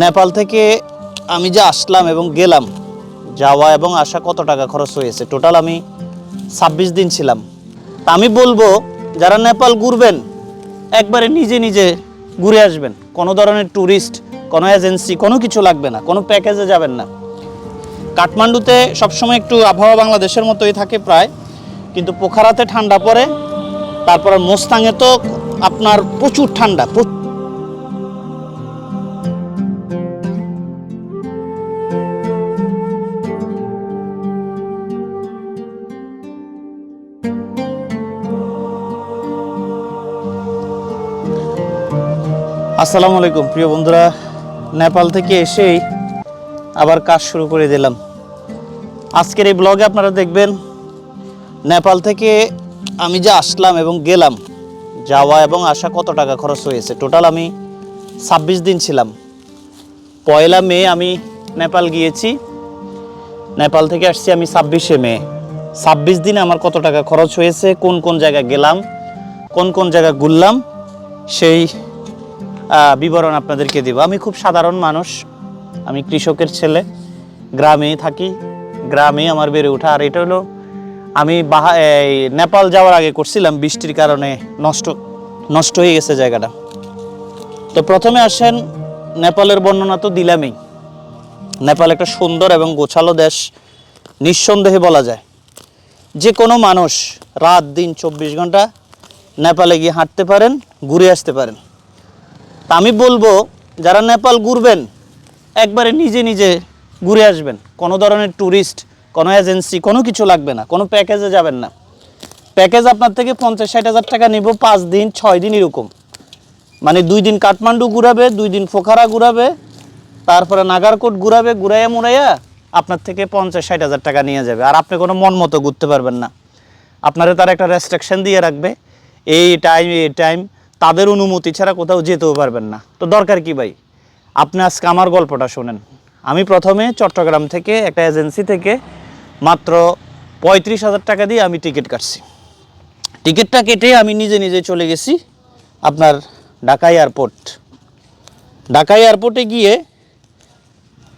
নেপাল থেকে আমি যে আসলাম এবং গেলাম, যাওয়া এবং আসা কত টাকা খরচ হয়েছে, টোটাল আমি 26 দিন ছিলাম। তা আমি বলবো যারা নেপাল ঘুরবেন একবারে নিজে নিজে ঘুরে আসবেন। কোনো ধরনের ট্যুরিস্ট, কোনো এজেন্সি, কোনো কিছু লাগবে না, কোনো প্যাকেজে যাবেন না। কাঠমান্ডুতে সবসময় একটু আবহাওয়া বাংলাদেশের মতোই থাকে প্রায়, কিন্তু পোখারাতে ঠান্ডা পড়ে, তারপরে মোস্তাঙে তো আপনার প্রচুর ঠান্ডা। আসসালামু আলাইকুম প্রিয় বন্ধুরা, নেপাল থেকে এসেই আবার কাজ শুরু করে দিলাম। আজকের এই ব্লগে আপনারা দেখবেন নেপাল থেকে আমি যে আসলাম এবং গেলাম, যাওয়া এবং আসা কত টাকা খরচ হয়েছে। টোটাল আমি 26 দিন ছিলাম। 1 মে আমি নেপাল গিয়েছি, নেপাল থেকে আসছি আমি 26 মে। 26 দিনে আমার কত টাকা খরচ হয়েছে, কোন কোন জায়গায় গেলাম, কোন কোন জায়গায় ঘুরলাম, সেই বিবরণ আপনাদেরকে দেব। আমি খুব সাধারণ মানুষ, আমি কৃষকের ছেলে, গ্রামেই থাকি, গ্রামেই আমার বেড়ে ওঠা। আর এটা হলো আমি নেপাল যাওয়ার আগে করছিলাম, বৃষ্টির কারণে নষ্ট হয়ে গেছে জায়গাটা। তো প্রথমে আসেন, নেপালের বর্ণনা তো দিলামই। নেপাল একটা সুন্দর এবং গোছালো দেশ, নিঃসন্দেহে বলা যায়। যে কোনো মানুষ রাত দিন 24 ঘন্টা নেপালে গিয়ে হাঁটতে পারেন, ঘুরে আসতে পারেন। তা আমি বলবো যারা নেপাল ঘুরবেন একবারে নিজে নিজে ঘুরে আসবেন। কোনো ধরনের ট্যুরিস্ট, কোনো এজেন্সি, কোনো কিছু লাগবে না, কোনো প্যাকেজে যাবেন না। প্যাকেজ আপনার থেকে 50-60 হাজার টাকা নিব, 5 দিন 6 দিন এরকম। মানে 2 দিন কাঠমান্ডু ঘুরাবে, 2 দিন পোখারা ঘুরাবে, তারপরে নাগারকোট ঘুরাবে, ঘুরাইয়া মুড়াইয়া আপনার থেকে 50-60 হাজার টাকা নিয়ে যাবে। আর আপনি কোনো মন মতো ঘুরতে পারবেন না। আপনারা তার একটা রেস্ট্রিকশন দিয়ে রাখবে, এই টাইম, তাদের অনুমতি ছাড়া কোথাও যেতেও পারবেন না। তো দরকার কি ভাই, আপনি আজকে আমার গল্পটা শোনেন। আমি প্রথমে চট্টগ্রাম থেকে একটা এজেন্সি থেকে মাত্র 35 হাজার টাকা দিয়ে আমি টিকিট কাটছি। টিকিটটা কেটে আমি নিজে নিজে চলে গেছি আপনার ঢাকা এয়ারপোর্ট। ঢাকা এয়ারপোর্টে গিয়ে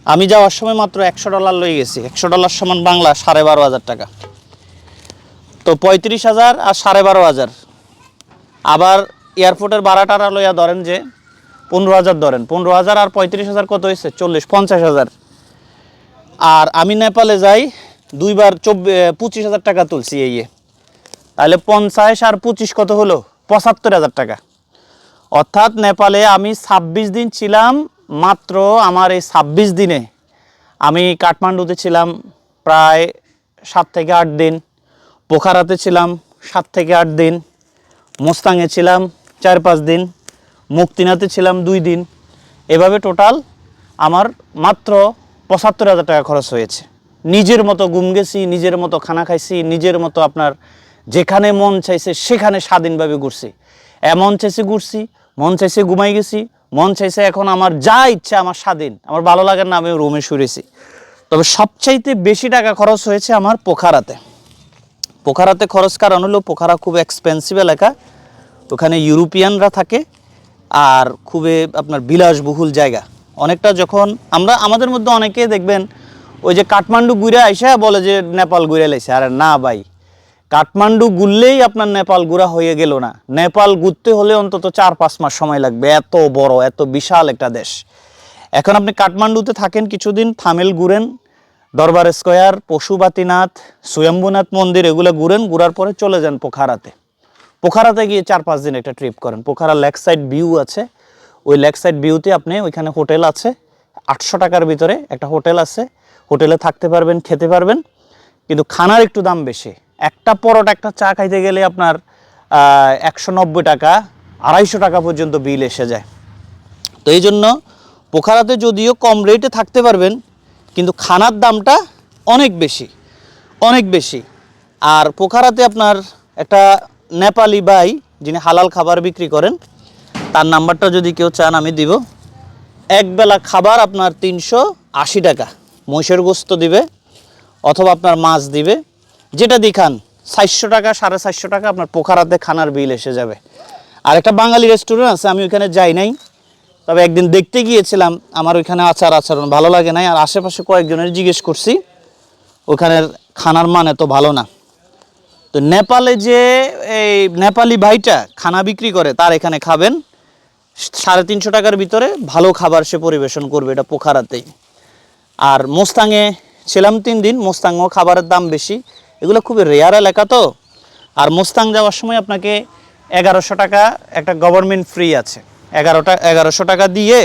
আমি যাওয়ার সময় মাত্র $100 লয়ে গেছি। $100 সমান বাংলা 12,500 টাকা। তো 35,000 আর 12,500, আবার এয়ারপোর্টের ভাড়াটা লইয়া ধরেন যে 15,000 ধরেন। 15,000 আর 35,000 কত হয়েছে? 50,000। আর আমি নেপালে যাই 2 বার 25,000 টাকা তুলছি তাহলে 50 আর 25 কত হলো? 75,000 টাকা। অর্থাৎ নেপালে আমি 26 দিন ছিলাম। মাত্র আমার এই 26 দিনে আমি কাঠমান্ডুতে ছিলাম প্রায় 7 থেকে 8 দিন, পোখারাতে ছিলাম 7 থেকে 8 দিন, মোস্তাঙে ছিলাম 4-5 দিন, মুক্তিনাতে ছিলাম 2 দিন। এভাবে টোটাল আমার মাত্র 75,000 টাকা খরচ হয়েছে। নিজের মতো ঘুম গেছি, নিজের মতো খানা খাইছি, নিজের মতো আপনার যেখানে মন চাইছে সেখানে স্বাধীনভাবে ঘুরছি। এমন চাইছে ঘুরছি, মন চাইছে ঘুমাই গেছি, মন চাইছে এখন আমার যা ইচ্ছা, আমার স্বাধীন, আমার ভালো লাগে না আমি রুমে শুয়েছি। তবে সবচাইতে বেশি টাকা খরচ হয়েছে আমার পোখারাতে। পোখারাতে খরচ কারণ হলো পোখারা খুব এক্সপেন্সিভ এলাকা, ওখানে ইউরোপিয়ানরা থাকে, আর খুবই আপনার বিলাসবহুল জায়গা। অনেকটা যখন আমাদের মধ্যে অনেকে দেখবেন ওই যে কাঠমান্ডু ঘুরে আইসা বলে যে নেপাল ঘুরে লাইছে। আরে না ভাই, কাঠমান্ডু ঘুরলেই আপনার নেপাল ঘোরা হয়ে গেল না। নেপাল ঘুরতে হলে অন্তত 4-5 মাস সময় লাগবে, এত বড়, এত বিশাল একটা দেশ। এখন আপনি কাঠমান্ডুতে থাকেন কিছুদিন, থামেল ঘুরেন, দরবার স্কোয়ার, পশুপাতিনাথ, স্বয়ম্ভুনাথ মন্দির, এগুলো ঘুরেন, ঘুরার পরে চলে যান পোখারাতে। পোখারাতে গিয়ে 4-5 দিন একটা ট্রিপ করেন। পোখারা লেক সাইড ভিউ আছে, ওই লেক সাইড ভিউতে আপনি ওইখানে হোটেল আছে, 800 টাকার ভিতরে একটা হোটেল আছে, হোটেলে থাকতে পারবেন, খেতে পারবেন, কিন্তু খানার একটু দাম বেশি। একটা পরোটা, একটা চা খাইতে গেলে আপনার 190 টাকা, 250 টাকা পর্যন্ত বিল এসে যায়। তো এই জন্য পোখারাতে যদিও কম রেটে থাকতে পারবেন, কিন্তু খানার দামটা অনেক বেশি, অনেক বেশি। আর পোখারাতে আপনার একটা নেপালি ভাই যিনি হালাল খাবার বিক্রি করেন, তার নাম্বারটা যদি কেউ চান আমি দিব। একবেলা খাবার আপনার 380 টাকা, মহিষের গোস্ত দিবে অথবা আপনার মাছ দিবে, যেটা দেখান 400 টাকা, 450 টাকা আপনার পোখারাতে খানার বিল এসে যাবে। আর একটা বাঙালি রেস্টুরেন্ট আছে, আমি ওইখানে যাই নাই, তবে একদিন দেখতে গিয়েছিলাম, আমার ওইখানে আচরণ ভালো লাগে নাই। আর আশেপাশে কয়েকজনের জিজ্ঞেস করছি, ওখানের খানার মান এত ভালো না। তো নেপালে যে এই নেপালি ভাইটা খানা বিক্রি করে, তার এখানে খাবেন 350 টাকার ভিতরে ভালো খাবার সে পরিবেশন করবে, এটা পোখারাতেই। আর মোস্তাঙে ছিলাম 3 দিন, মোস্তাঙও খাবারের দাম বেশি, এগুলো খুবই রেয়ার এলাকা তো। আর মোস্তাং যাওয়ার সময় আপনাকে 1100 টাকা একটা গভর্নমেন্ট ফ্রি আছে, 1100 টাকা দিয়ে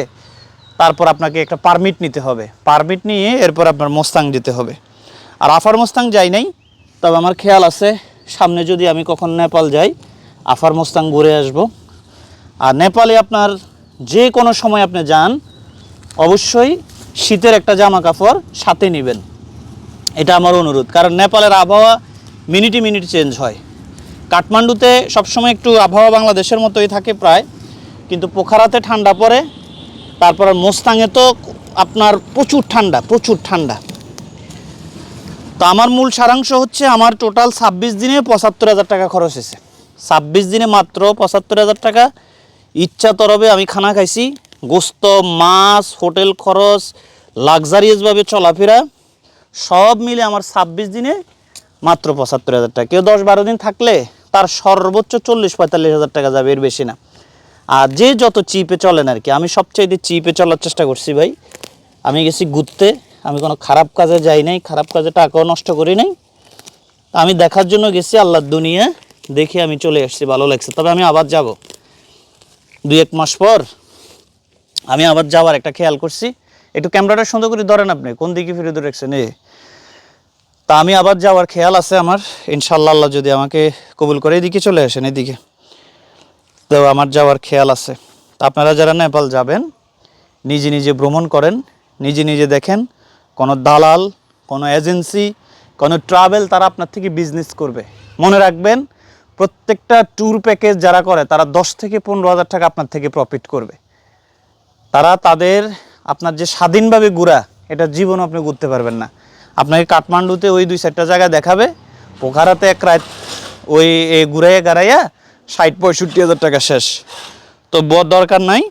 তারপর আপনাকে একটা পারমিট নিতে হবে, পারমিট নিয়ে এরপর আপনার মোস্তাং যেতে হবে। আর আফার মোস্তাং যাই নাই, তবে আমার খেয়াল আছে সামনে যদি আমি কখন নেপাল যাই আফার মোস্তাং ঘুরে আসব। আর নেপালে আপনার যে কোনো সময় আপনি যান, অবশ্যই শীতের একটা জামা কাপড় সাথে নেবেন, এটা আমার অনুরোধ। কারণ নেপালের আবহাওয়া মিনিটে মিনিট চেঞ্জ হয়। কাঠমান্ডুতে সবসময় একটু আবহাওয়া বাংলাদেশের মতোই থাকে প্রায়, কিন্তু পোখারাতে ঠান্ডা পড়ে। তারপর মোস্তাঙে তো আপনার প্রচুর ঠান্ডা। তো আমার মূল সারাংশ হচ্ছে, আমার টোটাল 26 দিনে 75,000 টাকা খরচ হয়েছে। 26 দিনে মাত্র 75,000 টাকা। ইচ্ছা তরবে আমি খানা খাইছি, গোস্ত, মাছ, হোটেল খরচ, লাক্সারিয়াসভাবে চলাফেরা সব মিলে আমার 26 দিনে মাত্র 75,000 টাকা। কেউ 10-12 দিন থাকলে তার সর্বোচ্চ 40-45,000 টাকা যাবে, এর বেশি না। আর যে যত চিপে চলেন আর কি, আমি সবচাইতে চিপে চলার চেষ্টা করছি ভাই। আমি গেছি ঘুরতে, আমি কোনো খারাপ কাজে যাই নাই, খারাপ কাজে টাকাও নষ্ট করি নাই। আমি দেখার জন্য গেছি আল্লাহর দুনিয়া, দেখে আমি চলে আসছি, ভালো লাগছে। তবে আমি আবার যাব 2-1 মাস পর, আমি আবার যাওয়ার একটা খেয়াল করছি। একটু ক্যামেরাটা সুন্দর করে ধরেন, আপনি কোন দিকে ফিরে ধরে রাখছেন? তা আমি আবার যাওয়ার খেয়াল আছে আমার, ইনশাল্লাহ আল্লাহ যদি আমাকে কবুল করে এদিকে চলে আসেন, এদিকে তো আমার যাওয়ার খেয়াল আছে। তা আপনারা যারা নেপাল যাবেন, নিজে নিজে ভ্রমণ করেন, নিজে নিজে দেখেন। কোনো দালাল, কোনো এজেন্সি, কোনো ট্রাভেল তারা আপনার থেকে বিজনেস করবে। মনে রাখবেন, প্রত্যেকটা ট্যুর প্যাকেজ যারা করে তারা 10 থেকে 15,000 টাকা আপনার থেকে প্রফিট করবে। তারা আপনার যে স্বাধীনভাবে ঘোরা, এটা জীবনও আপনি ঘুরতে পারবেন না। আপনাকে কাঠমান্ডুতে ওই 2-4টা জায়গা দেখাবে, পোখারাতে এক রাত ওই ঘুরাইয়া গাড়াইয়া 60-65,000 টাকা শেষ। তো দরকার নাই,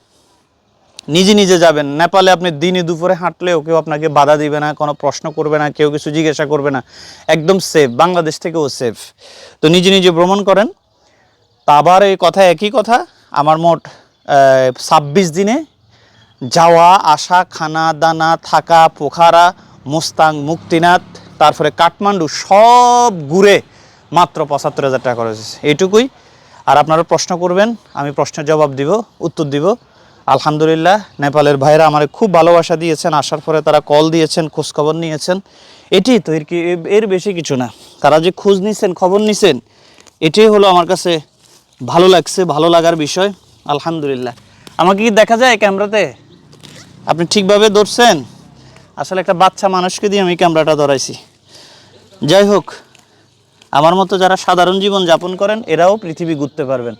নিজে নিজে যাবেন। নেপালে আপনি দিনে দুপুরে হাঁটলেও কেউ আপনাকে বাধা দিবে না, কোনো প্রশ্ন করবে না, কেউ কিছু জিজ্ঞাসা করবে না, একদম সেফ, বাংলাদেশ থেকেও সেফ। তো নিজে নিজে ভ্রমণ করেন। তা আবার এই কথা, একই কথা, আমার মোট 26 দিনে যাওয়া আসা, খানা দানা, থাকা, পোখারা, মোস্তাং, মুক্তিনাথ, তারপরে কাঠমান্ডু সব ঘুরে মাত্র 75,000 টাকা খরচ হয়েছে, এইটুকুই। আর আপনারা প্রশ্ন করবেন, আমি প্রশ্নের জবাব দিব, উত্তর দিব। আলহামদুলিল্লাহ, নেপালের ভাইরা আমার খুব ভালোবাসা দিয়েছেন, আসার পরে তারা কল দিয়েছেন, খোঁজখবর নিয়েছেন, এটি তো এর বেশি কিছু না। তারা যে খোঁজ নিছেন, খবর নিছেন, এটাই হলো আমার কাছে ভালো লাগছে, ভালো লাগার বিষয়। আলহামদুলিল্লাহ। আমাকে কি দেখা যায় ক্যামেরাতে? আপনি ঠিকভাবে ধরছেন? আসলে একটা বাচ্চা মানুষকে দিয়ে আমি ক্যামেরাটা ধরাইছি। যাই হোক, আমার মতো যারা সাধারণ জীবন যাপন করেন, এরাও পৃথিবী ঘুরতে পারবেন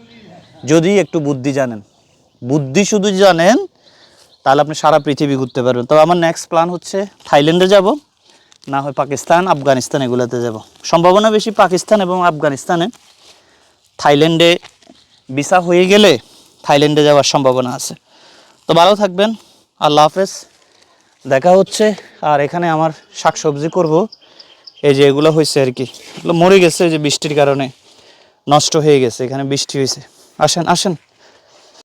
যদি একটু বুদ্ধি জানেন। বুদ্ধি শুধু জানেন, তাহলে আপনি সারা পৃথিবী ঘুরতে পারবেন। তবে আমার নেক্সট প্ল্যান হচ্ছে থাইল্যান্ডে যাব, না হয় পাকিস্তান, আফগানিস্তান, এগুলোতে যাব। সম্ভাবনা বেশি পাকিস্তান এবং আফগানিস্তানে। থাইল্যান্ডে ভিসা হয়ে গেলে থাইল্যান্ডে যাওয়ার সম্ভাবনা আছে। তো ভালো থাকবেন, আল্লাহ হাফেজ, দেখা হচ্ছে। আর এখানে আমার শাকসবজি করব, এই যে এগুলো হয়েছে আর কি, এগুলো মরে গেছে যে বৃষ্টির কারণে নষ্ট হয়ে গেছে, এখানে বৃষ্টি হয়েছে। আসেন আসেন।